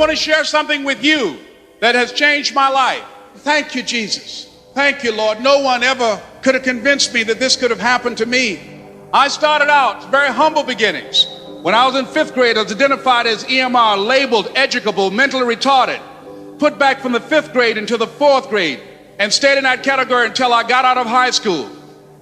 want to share something with you that has changed my life. Thank you, Jesus. Thank you, Lord. No one ever could have convinced me that this could have happened to me. I started out very humble beginnings. When I was in 5th grade, I was identified as EMR, labeled educable, mentally retarded, put back from the 5th grade into the 4th grade, and stayed in that category until I got out of high school.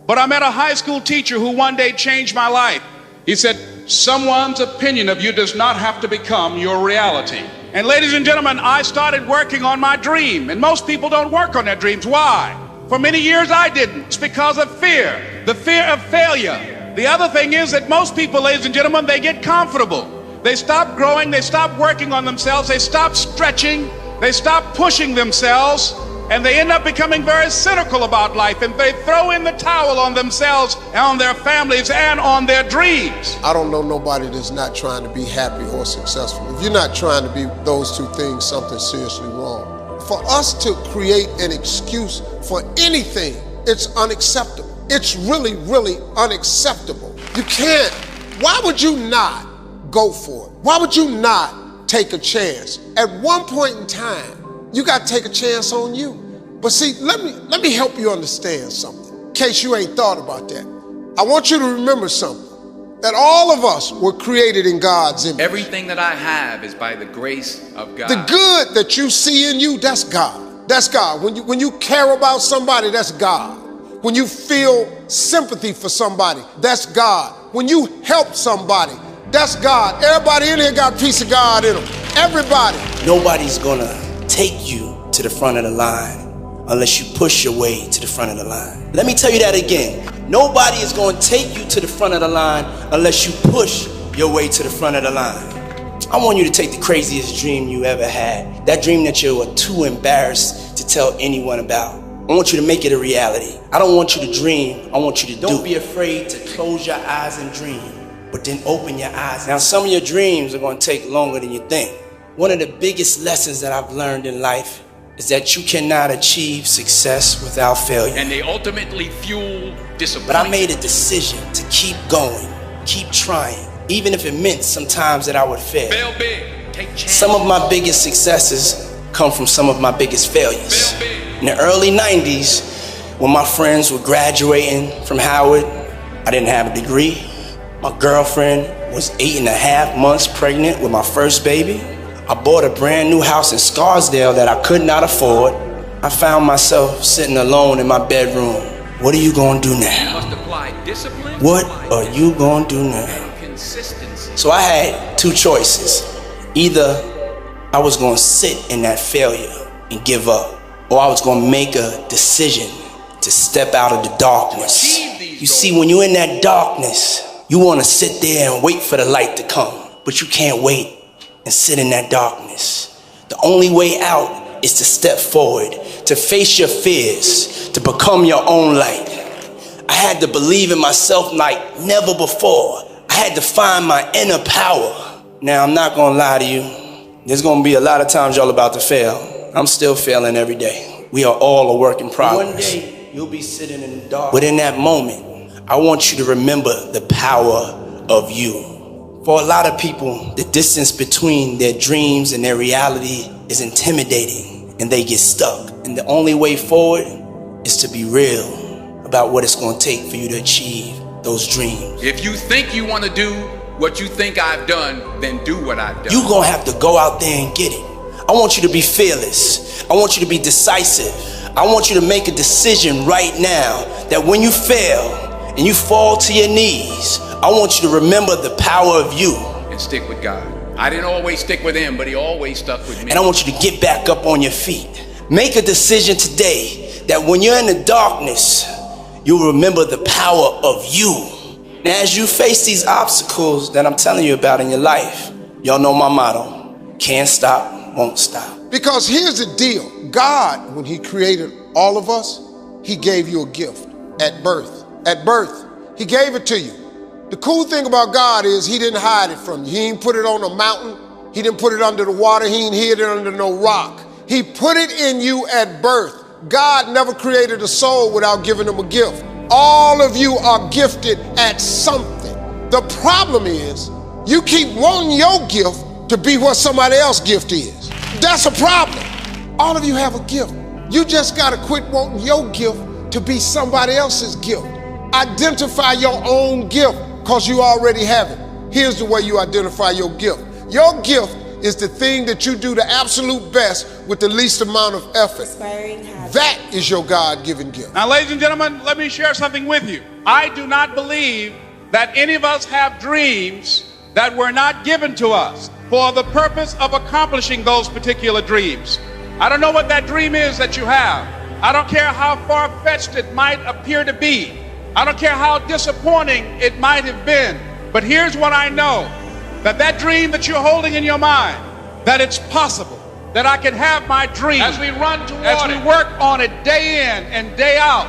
But I met a high school teacher who one day changed my life. He said, someone's opinion of you does not have to become your reality. And ladies and gentlemen, I started working on my dream. And most people don't work on their dreams. Why? For many years I didn't. It's because of fear, the fear of failure. The other thing is that most people, ladies and gentlemen, they get comfortable. They stop growing, they stop working on themselves, they stop stretching, they stop pushing themselves, and they end up becoming very cynical about life, and they throw in the towel on themselves, on their families, and on their dreams. I don't know nobody that's not trying to be happy or successful. If you're not trying to be those two things, something's seriously wrong. For us to create an excuse for anything, it's unacceptable. It's really, really unacceptable. You can't. Why would you not go for it? Why would you not take a chance? At one point in time, you got to take a chance on you. But see, let me help you understand something, in case you ain't thought about that. I want you to remember something, that all of us were created in God's image. Everything that I have is by the grace of God. The good that you see in you, that's God. That's God. When you care about somebody, that's God. When you feel sympathy for somebody, that's God. When you help somebody, that's God. Everybody in here got a piece of God in them. Everybody. Nobody's gonna take you to the front of the line unless you push your way to the front of the line. Let me tell you that again. Nobody is gonna take you to the front of the line unless you push your way to the front of the line. I want you to take the craziest dream you ever had. That dream that you were too embarrassed to tell anyone about. I want you to make it a reality. I don't want you to dream, I want you to do. Don't be afraid to close your eyes and dream, but then open your eyes. Now, some of your dreams are gonna take longer than you think. One of the biggest lessons that I've learned in life is that you cannot achieve success without failure. And they ultimately fuel disappointment. But I made a decision to keep going, keep trying, even if it meant sometimes that I would fail. Fail big, take chances. Some of my biggest successes come from some of my biggest failures. Fail big. In the early 90s, when my friends were graduating from Howard, I didn't have a degree. My girlfriend was 8.5 months pregnant with my first baby. I bought a brand new house in Scarsdale that I could not afford. I found myself sitting alone in my bedroom. What are you gonna do now? You must apply discipline. What are you gonna do now? Consistency. So I had two choices. Either I was gonna sit in that failure and give up, or I was gonna make a decision to step out of the darkness. You see, when you're in that darkness, you wanna sit there and wait for the light to come, but you can't wait and sit in that darkness. The only way out is to step forward, to face your fears, to become your own light. I had to believe in myself like never before. I had to find my inner power. Now, I'm not gonna lie to you. There's gonna be a lot of times y'all about to fail. I'm still failing every day. We are all a work in progress. One day, you'll be sitting in the dark. But in that moment, I want you to remember the power of you. For a lot of people, the distance between their dreams and their reality is intimidating, and they get stuck. And the only way forward is to be real about what it's gonna take for you to achieve those dreams. If you think you wanna do what you think I've done, then do what I've done. You're gonna have to go out there and get it. I want you to be fearless. I want you to be decisive. I want you to make a decision right now that when you fail and you fall to your knees, I want you to remember the power of you. And stick with God. I didn't always stick with him, but he always stuck with me. And I want you to get back up on your feet. Make a decision today that when you're in the darkness, you'll remember the power of you. And as you face these obstacles that I'm telling you about in your life, y'all know my motto: can't stop, won't stop. Because here's the deal. God, when he created all of us, he gave you a gift at birth. At birth, he gave it to you. The cool thing about God is he didn't hide it from you. He didn't put it on a mountain. He didn't put it under the water. He didn't hid it under no rock. He put it in you at birth. God never created a soul without giving them a gift. All of you are gifted at something. The problem is you keep wanting your gift, to be what somebody else's gift is. That's a problem. All of you have a gift. You just got to quit wanting your gift to be somebody else's gift. Identify your own gift because you already have it. Here's the way you identify your gift. Your gift is the thing that you do the absolute best with the least amount of effort. That is your God-given gift. Now, ladies and gentlemen, let me share something with you. I do not believe that any of us have dreams that were not given to us for the purpose of accomplishing those particular dreams. I don't know what that dream is that you have. I don't care how far-fetched it might appear to be. I don't care how disappointing it might have been. But here's what I know, that dream that you're holding in your mind, that it's possible that I can have my dream as we run toward it, as we work on it day in and day out.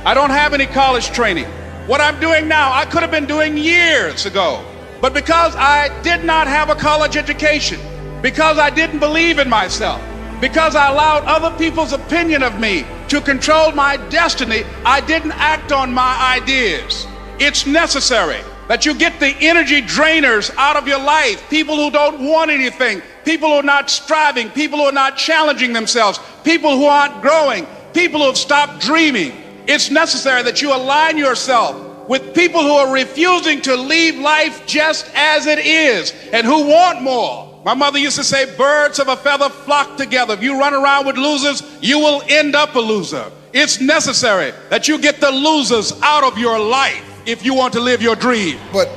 I don't have any college training. What I'm doing now, I could have been doing years ago. But because I did not have a college education, because I didn't believe in myself, because I allowed other people's opinion of me to control my destiny, I didn't act on my ideas. It's necessary that you get the energy drainers out of your life, people who don't want anything, people who are not striving, people who are not challenging themselves, people who aren't growing, people who have stopped dreaming. It's necessary that you align yourself with people who are refusing to leave life just as it is and who want more. My mother used to say, birds of a feather flock together. If you run around with losers, you will end up a loser. It's necessary that you get the losers out of your life if you want to live your dream. But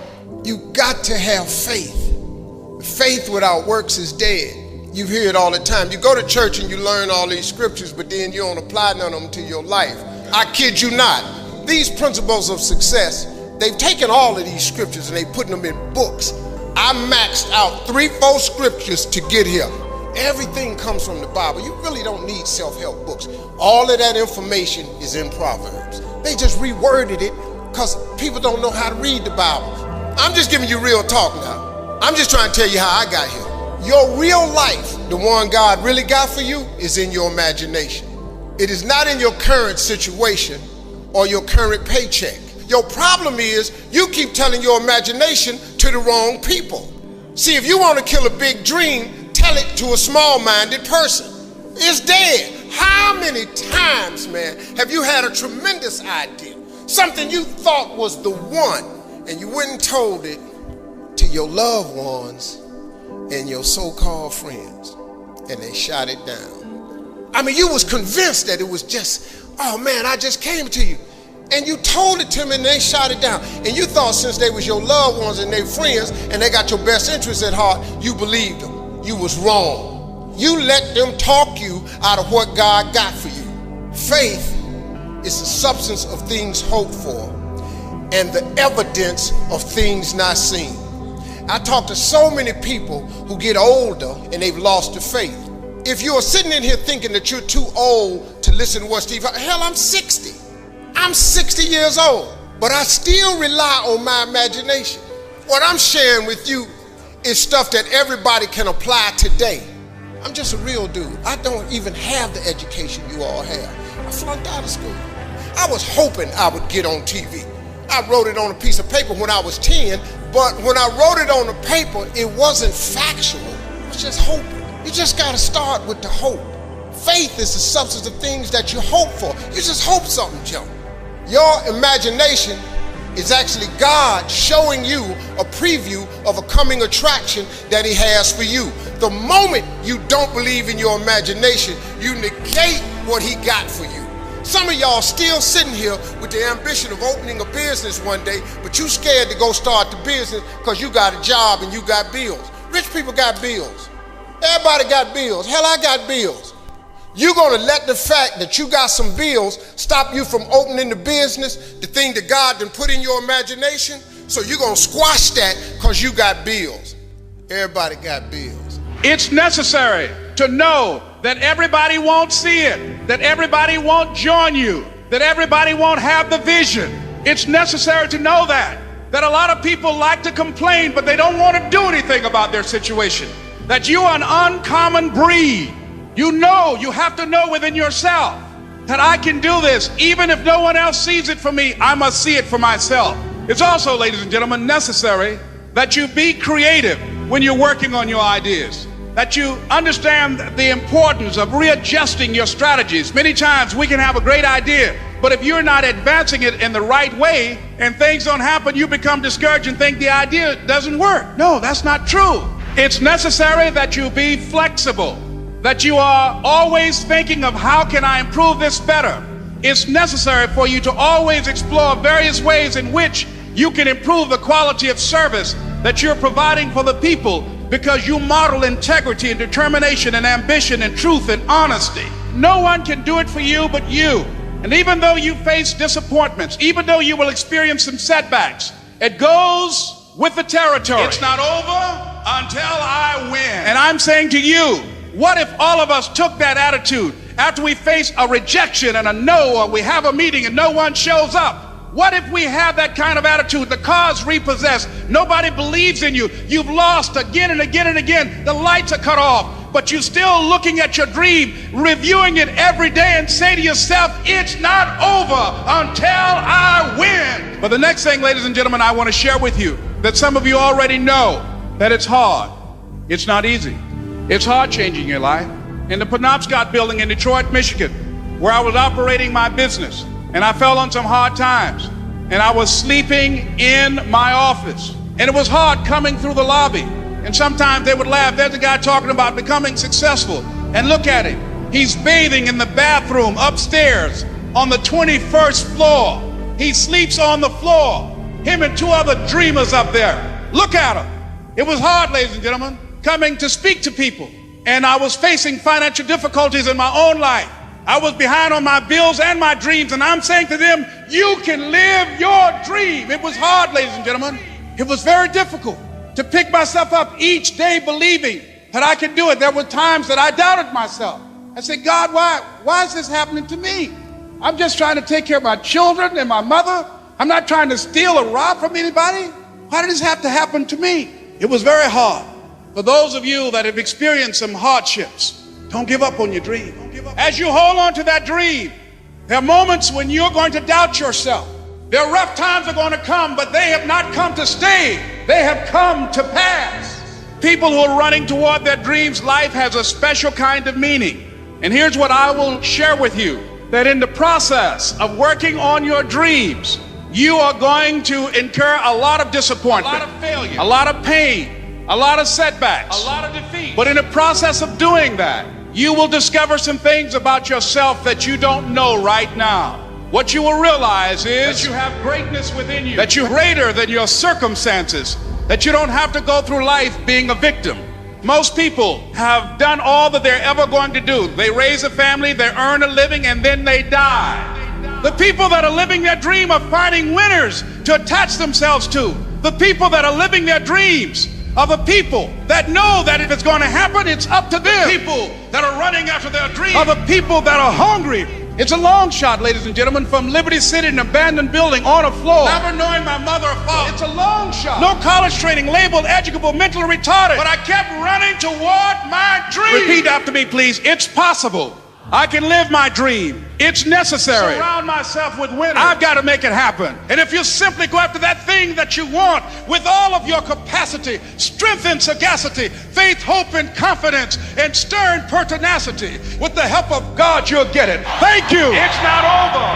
you got to have faith. Faith without works is dead. You hear it all the time. You go to church and you learn all these scriptures, but then you don't apply none of them to your life. I kid you not. These principles of success, they've taken all of these scriptures and they put them in books. I maxed out 3-4 scriptures to get here. Everything comes from the Bible. You really don't need self-help books. All of that information is in Proverbs. They just reworded it because people don't know how to read the Bible. I'm just giving you real talk now. I'm just trying to tell you how I got here. Your real life, the one God really got for you, is in your imagination. It is not in your current situation or your current paycheck. Your problem is you keep telling your imagination to the wrong people. See, if you want to kill a big dream, tell it to a small-minded person. It's dead. How many times, man, have you had a tremendous idea? Something you thought was the one, and you went and told it to your loved ones and your so-called friends, and they shot it down. I mean, you was convinced that it was just, oh man, I just came to you. And you told it to them and they shot it down. And you thought since they was your loved ones and their friends and they got your best interests at heart, you believed them. You was wrong. You let them talk you out of what God got for you. Faith is the substance of things hoped for and the evidence of things not seen. I talk to so many people who get older and they've lost the faith. If you are sitting in here thinking that you're too old to listen to what Steve, hell, I'm 60. I'm 60 years old, but I still rely on my imagination. What I'm sharing with you is stuff that everybody can apply today. I'm just a real dude. I don't even have the education you all have. I flunked out of school. I was hoping I would get on TV. I wrote it on a piece of paper when I was 10, but when I wrote it on the paper, it wasn't factual. I was just hoping. You just got to start with the hope. Faith is the substance of things that you hope for. You just hope something jumps. Your imagination is actually God showing you a preview of a coming attraction that he has for you. The moment you don't believe in your imagination, you negate what he got for you. Some of y'all still sitting here with the ambition of opening a business one day, but you scared to go start the business because you got a job and you got bills. Rich people got bills. Everybody got bills. Hell, I got bills. You're going to let the fact that you got some bills stop you from opening the business, the thing that God done put in your imagination? So you're going to squash that because you got bills. Everybody got bills. It's necessary to know that everybody won't see it, that everybody won't join you, that everybody won't have the vision. It's necessary to know that a lot of people like to complain, but they don't want to do anything about their situation, that you are an uncommon breed. You know, you have to know within yourself that I can do this. Even if no one else sees it for me, I must see it for myself. It's also, ladies and gentlemen, necessary that you be creative. when you're working on your ideas, that you understand the importance of readjusting your strategies. Many times we can have a great idea, but if you're not advancing it in the right way and things don't happen, you become discouraged and think the idea doesn't work. No, that's not true. It's necessary that you be flexible, that you are always thinking of how can I improve this better. It's necessary for you to always explore various ways in which you can improve the quality of service that you're providing for the people, because you model integrity and determination and ambition and truth and honesty. No one can do it for you but you. And even though you face disappointments, even though you will experience some setbacks, it goes with the territory. It's not over until I win. And I'm saying to you, what if all of us took that attitude after we face a rejection and a no, or we have a meeting and no one shows up? What if we have that kind of attitude? The car's repossessed. Nobody believes in you. You've lost again and again and again. The lights are cut off, but you're still looking at your dream, reviewing it every day, and say to yourself, it's not over until I win. But the next thing, ladies and gentlemen, I want to share with you that some of you already know that it's hard. It's not easy. It's hard changing your life. In the Penobscot building in Detroit, Michigan, where I was operating my business, and I fell on some hard times, and I was sleeping in my office, and it was hard coming through the lobby. And sometimes they would laugh. There's a guy talking about becoming successful, and look at him. He's bathing in the bathroom upstairs on the 21st floor. He sleeps on the floor. Him and two other dreamers up there. Look at him. It was hard, ladies and gentlemen, coming to speak to people. And I was facing financial difficulties in my own life. I was behind on my bills and my dreams, and I'm saying to them, you can live your dream. It was hard, ladies and gentlemen. It was very difficult to pick myself up each day believing that I could do it. There were times that I doubted myself. I said, God, why is this happening to me? I'm just trying to take care of my children and my mother. I'm not trying to steal or rob from anybody. Why did this have to happen to me? It was very hard. For those of you that have experienced some hardships, don't give up on your dream. As you hold on to that dream, there are moments when you're going to doubt yourself. There are rough times that are going to come, but they have not come to stay. They have come to pass. People who are running toward their dreams, life has a special kind of meaning. And here's what I will share with you, that in the process of working on your dreams, you are going to incur a lot of disappointment, a lot of failure, a lot of pain, a lot of setbacks, a lot of defeat. But in the process of doing that, you will discover some things about yourself that you don't know right now. What you will realize is that you have greatness within you, that you're greater than your circumstances, that you don't have to go through life being a victim. Most people have done all that they're ever going to do. They raise a family, they earn a living, and then they die. The people that are living their dream are finding winners to attach themselves to. The people that are living their dreams are the people that know that if it's going to happen, it's up to them. The people that are running after their dreams are the people that are hungry. It's a long shot, ladies and gentlemen, from Liberty City, an abandoned building on a floor, never knowing my mother or father. It's a long shot. No college training, labeled educable, mentally retarded. But I kept running toward my dream. Repeat after me, please. It's possible. I can live my dream. It's necessary. Surround myself with winners. I've got to make it happen. And if you simply go after that thing that you want with all of your capacity, strength and sagacity, faith, hope and confidence, and stern pertinacity, with the help of God, you'll get it. Thank you. It's not over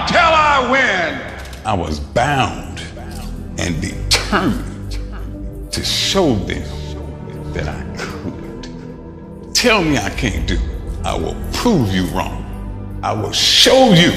until I win. I was bound and determined to show them that I could. Tell me I can't do it. I will prove you wrong. I will show you